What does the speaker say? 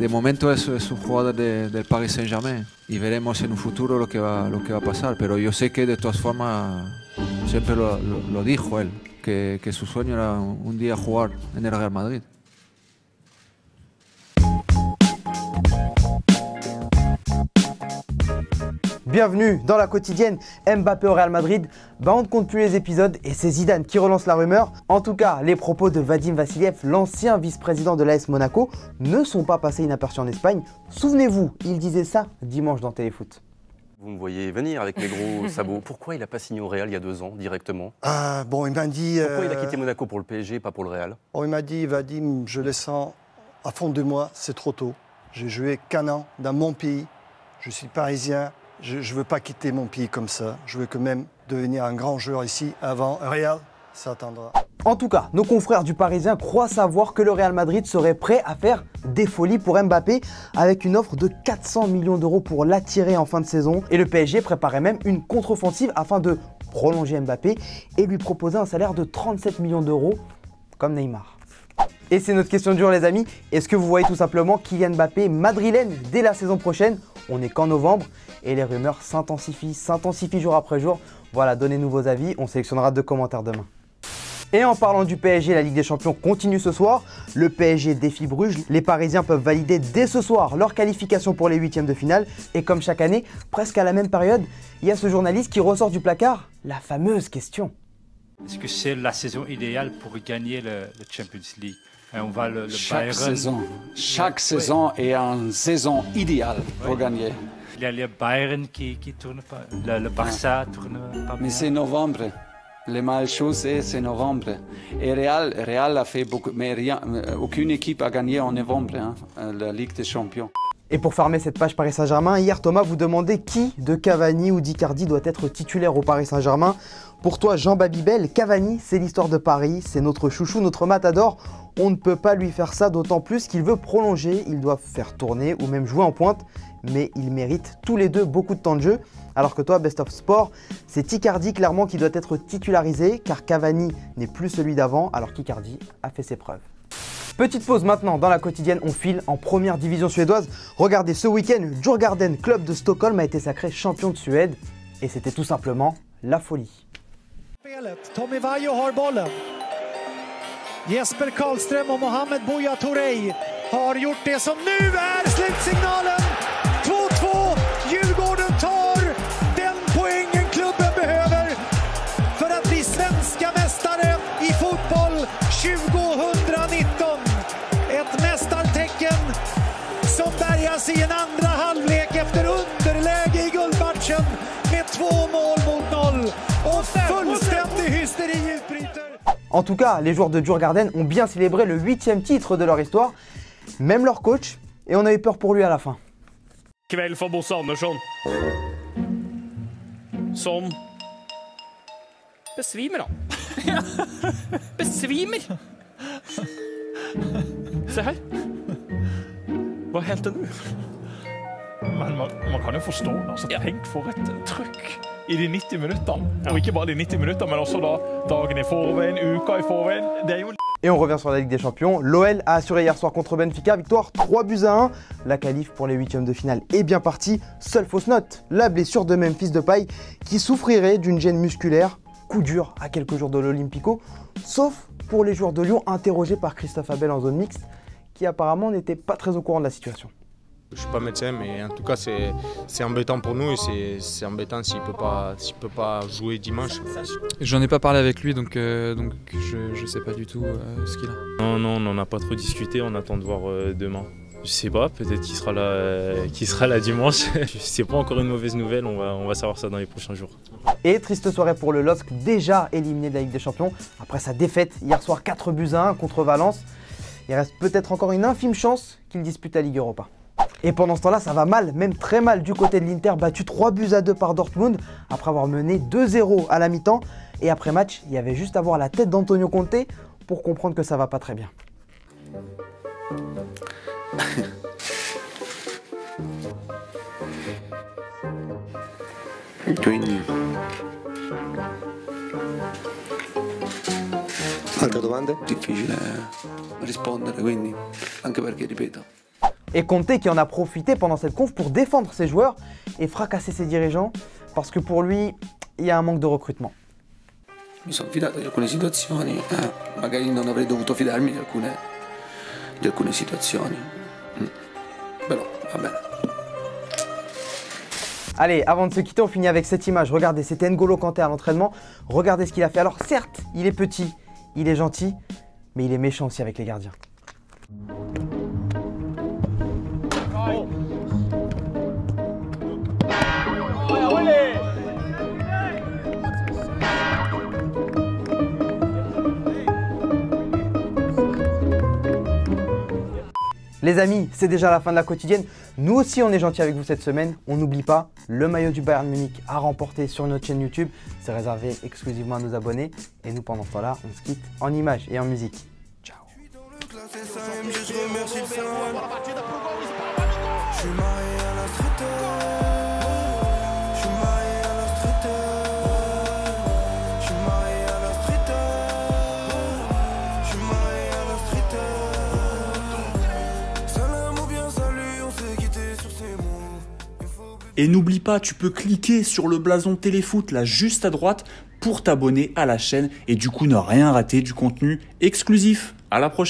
de momento es un jugador del Paris Saint-Germain y veremos en un futuro lo que va a pasar, pero yo sé que de todas formas, siempre lo dijo él, que su sueño era un día jugar en el Real Madrid. Bienvenue dans la quotidienne Mbappé au Real Madrid. On ne compte plus les épisodes et c'est Zidane qui relance la rumeur. En tout cas, les propos de Vadim Vassiliev, l'ancien vice-président de l'AS Monaco, ne sont pas passés inaperçus en Espagne. Souvenez-vous, il disait ça dimanche dans Téléfoot. Vous me voyez venir avec mes gros sabots. Pourquoi il n'a pas signé au Real il y a 2 ans directement? Bon, il m'a dit... Pourquoi il a quitté Monaco pour le PSG et pas pour le Real? Il m'a dit, Vadim, je le sens à fond de moi, c'est trop tôt. J'ai joué qu'un an dans mon pays. Je suis parisien. Je ne veux pas quitter mon pays comme ça. Je veux quand même devenir un grand joueur ici avant Real. Ça attendra. En tout cas, nos confrères du Parisien croient savoir que le Real Madrid serait prêt à faire des folies pour Mbappé avec une offre de 400 millions d'euros pour l'attirer en fin de saison. Et le PSG préparait même une contre-offensive afin de prolonger Mbappé et lui proposer un salaire de 37 millions d'euros comme Neymar. Et c'est notre question du jour les amis, est-ce que vous voyez tout simplement Kylian Mbappé madrilène dès la saison prochaine? On n'est qu'en novembre et les rumeurs s'intensifient jour après jour. Voilà, donnez-nous vos avis, on sélectionnera 2 commentaires demain. Et en parlant du PSG, la Ligue des Champions continue ce soir. Le PSG défie Bruges. Les Parisiens peuvent valider dès ce soir leur qualification pour les 8e de finale. Et comme chaque année, presque à la même période, il y a ce journaliste qui ressort du placard la fameuse question. Est-ce que c'est la saison idéale pour gagner le Champions League? On va Chaque saison est une saison idéale pour gagner. Il y a le Bayern qui tourne pas, le Barça tourne pas bien. Mais c'est novembre. Les mal choses, c'est novembre. Et Real a fait beaucoup, mais aucune équipe a gagné en novembre la Ligue des Champions. Et pour farmer cette page Paris Saint-Germain, hier Thomas vous demandait qui de Cavani ou d'Icardi doit être titulaire au Paris Saint-Germain. Pour toi Jean Babybel, Cavani c'est l'histoire de Paris, c'est notre chouchou, notre matador. On ne peut pas lui faire ça, d'autant plus qu'il veut prolonger, il doit faire tourner ou même jouer en pointe. Mais ils méritent tous les deux beaucoup de temps de jeu. Alors que toi, Best of Sport, c'est Icardi clairement qui doit être titularisé car Cavani n'est plus celui d'avant alors qu'Icardi a fait ses preuves. Petite pause maintenant, dans la quotidienne, on file en première division suédoise. Regardez, ce week-end, Djurgården, club de Stockholm, a été sacré champion de Suède et c'était tout simplement la folie. Tommy Vaiho har bollen. Jesper Karlström och Mohamed Buya Touré har gjort det som nu är slutsignalen. 2-2. Djurgården tar den poängen klubben behöver för att bli svenska mästare i fotboll 2019. Ett mästartecken som bärgas i en andra halvlek efter underläge i guldmatchen med 2 mål mot 0. Och fullständig hysteri utbryter. En tout cas, les joueurs de Djurgården ont bien célébré le 8e titre de leur histoire, même leur coach, et on a eu peur pour lui à la fin. Kväll för Bosse Andersson. Som besvimer då. Besvimer. Se här. Vad hände nu? Men man kan jo forstå det. Altså, tenk for et trykk i de 90 minuttene. Og ikke bare de 90 minuttene, men også da dagen i forveien, uka i forveien. Det er jo... Et on revient sur la Ligue des Champions. L'OL a assuré hier soir contre Benfica, victoire 3-1. La qualif pour les 8e de finale est bien partie. Seule fausse note, la blessure de Memphis Depay qui souffrirait d'une gêne musculaire. Coup dur à quelques jours de l'Olympico, sauf pour les joueurs de Lyon interrogés par Christophe Abel en zone mixte, qui apparemment n'était pas très au courant de la situation. Je ne suis pas médecin, mais en tout cas, c'est embêtant pour nous et c'est embêtant s'il ne peut pas jouer dimanche. J'en ai pas parlé avec lui, donc je ne sais pas du tout ce qu'il a. Non, on n'en a pas trop discuté, on attend de voir demain. Je sais pas, peut-être qu'il sera là dimanche. C'est pas encore une mauvaise nouvelle, on va savoir ça dans les prochains jours. Et triste soirée pour le LOSC, déjà éliminé de la Ligue des Champions, après sa défaite hier soir 4-1 contre Valence. Il reste peut-être encore une infime chance qu'il dispute la Ligue Europa. Et pendant ce temps-là, ça va mal, même très mal du côté de l'Inter, battu 3-2 par Dortmund, après avoir mené 2-0 à la mi-temps. Et après match, il y avait juste à voir la tête d'Antonio Conte pour comprendre que ça va pas très bien. Quindi altre domande? Difficile rispondere, quindi anche perché ripeto. Et Conte qui en a profité pendant cette conf pour défendre ses joueurs et fracasser ses dirigeants parce que pour lui, il y a un manque de recrutement. Mi sono fidato di alcune situazioni, magari non avrei dovuto fidarmi di alcune situazioni, però va bene. Allez, avant de se quitter, on finit avec cette image. Regardez, c'était N'Golo Kanté à l'entraînement. Regardez ce qu'il a fait. Alors certes, il est petit, il est gentil, mais il est méchant aussi avec les gardiens. Les amis, c'est déjà la fin de la quotidienne. Nous aussi, on est gentils avec vous cette semaine. On n'oublie pas, le maillot du Bayern Munich à remporter sur notre chaîne YouTube. C'est réservé exclusivement à nos abonnés. Et nous, pendant ce temps-là, on se quitte en images et en musique. Ciao. Et n'oublie pas, tu peux cliquer sur le blason Téléfoot là juste à droite pour t'abonner à la chaîne et du coup ne rien rater du contenu exclusif. À la prochaine.